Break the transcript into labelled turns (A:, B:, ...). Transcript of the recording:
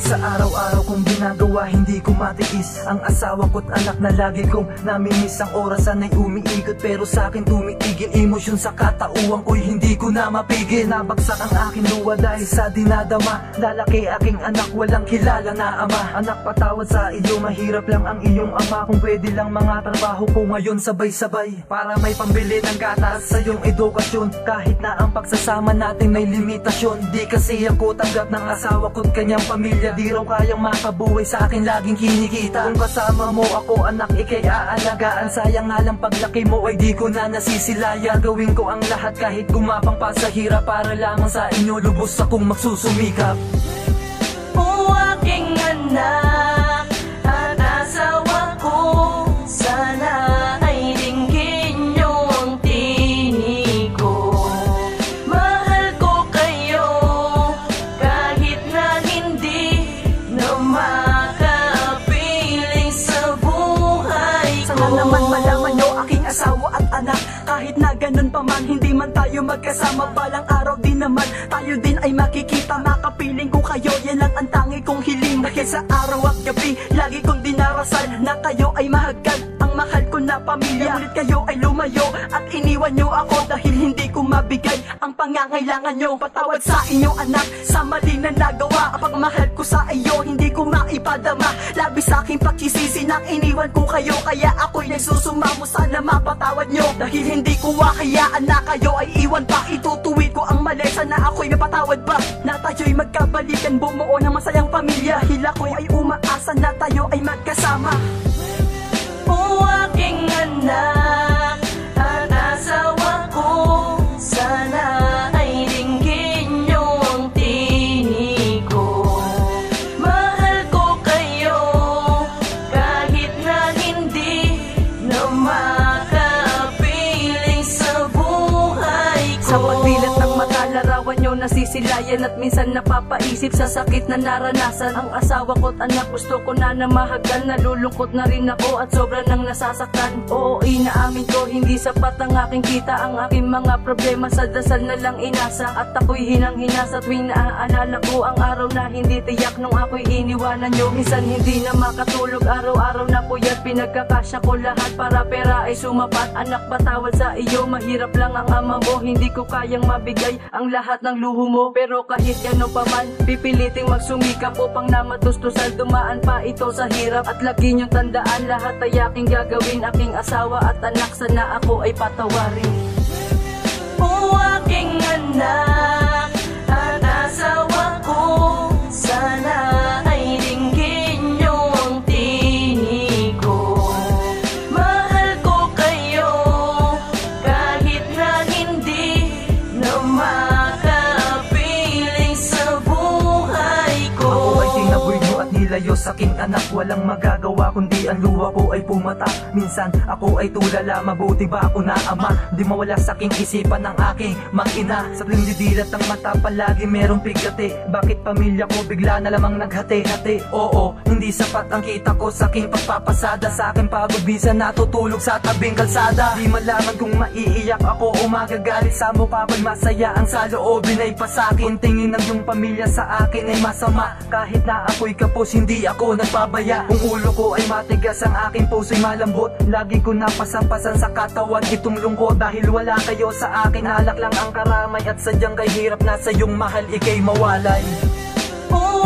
A: Sa araw-araw kong ginagawa, hindi ko matiis ang asawa ko't anak na lagi kong namimiss. Ang orasan ay umiikot pero sa akin tumitigil. Emosyon sa katauhan ko'y hindi ko na mapigil. Nabagsak ang aking luwa dahil sa dinadama. Lalaki aking anak, walang kilala na ama. Anak, patawad sa iyo, mahirap lang ang iyong ama. Kung pwede lang mga trabaho ko ngayon sabay-sabay, para may pambili ng gatas sa iyong edukasyon. Kahit na ang pagsasama natin may limitasyon. Di kasi ako tanggap ng asawa ko't kanyang pamilya. Di raw kayang makabuhay sa akin, laging kinikita. Kung kasama mo ako anak, ikay aalagaan. Sayang nga lang paglaki mo ay di ko na nasisilaya. Gawin ko ang lahat kahit gumapang pa sa hirap, para lamang sa inyo lubos akong magsusumikap.
B: O aking anak at asawa ko, sana ay dinggin nyo ang tinig ko. Mahal ko kayo kahit na hindi na makapiling sa buhay ko.
C: Sana naman malaman nyo aking asawa at anak, kahit na ganun pa man, hindi man tayo magkasama. Balang araw din naman tayo din ay makikita. Makapiling ko kayo, yan lang ang tangi kong hiling. Dahil sa araw at gabi, lagi kong dinarasal na kayo ay mahagad ang mahal ko na pamilya. Ngunit kayo ay lumayo at iniwan nyo ako dahil hindi ko mabigay ang pangangailangan nyo. Patawad sa inyo anak sa mali na nagawa. Ang pagmamahal ko sa iyo hindi ko maipadama. Labis sa aking pagsisisi nang iniwan ko kayo, kaya ako'y nagsusumamo. Sana mapatawad nyo dahil hindi ko hayaan na kayo ay iwan pa. Itutuwid ko ang mali, sana ako'y napatawad pa, na tayo'y magkabalikan, bumuo ng masayang pamilya. Hila ko'y ay umaasa na tayo ay magkasama.
B: O aking anak at asawa ko, sana ay dinggin nyo ang tinig ko. Mahal ko kayo kahit na hindi na makapiling sa buhay ko.
C: Sa pagdilat ng mata, larawan nyo nasisilayan at minsan napapaisip sa sakit na naranasan. Ang asawa ko't anak, gusto ko na namahagan. Nalulungkot na rin ako at sobra nang nasasaktan. Oo, inaamin ko, hindi sapat ang aking kita. Ang aking mga problema sa dasal na lang inasa. At ako'y hinang-hina sa tuwing naaalala ko ang araw na hindi tiyak nung ako'y iniwanan nyo. Minsan hindi na makatulog, araw-araw na puyat. Pinagkakasya ko lahat para pera ay sumapat. Anak, patawad sa iyo, mahirap lang ang ama mo. Hindi ko kayang mabigay ang lahat ng luho mo. Pero kahit ano pa man, pipiliting magsumikap upang na matustusan. Dumaan pa ito sa hirap at lagi niyong tandaan, lahat ay aking gagawin. Aking asawa at anak, sana ako ay patawarin.
B: O aking anak at asawa ko, sana ay dinggin nyo ang tinig ko. Mahal ko kayo kahit na hindi na makapiling sa buhay ko.
A: Ako ay tinaboy mo at nilayo sa aking anak. Walang magagawa kundi ang luha ko ay pumata. Minsan ako ay tulala, mabuti ba ako na ama? Di mawala sa aking isipan ng aking mang-ina. Sa tuwing didilat ng mata palagi merong pigati. Bakit pamilya ko bigla na lamang naghati-hati? Oo, hindi sapat ang kita ko sa aking pagpapasada. Sa aking pagod minsan natutulog sa tabing kalsada. Di malaman kung maiiyak ako o magagalit sa mukha ko'y masaya. Ang sa loobin ay pasakin. Tingin ng iyong pamilya sa akin ay masama. Kahit na ako'y kapos, hindi ako nagpabaya. Kung ulo ko ay matigas, ang aking puso'y malambot. Lagi ko napasampasan sa katawan itong lungkot. Dahil wala kayo sa akin, alak lang ang karamay. At sadyang kay hirap na sa iyong mahal ikay mawalay.
B: O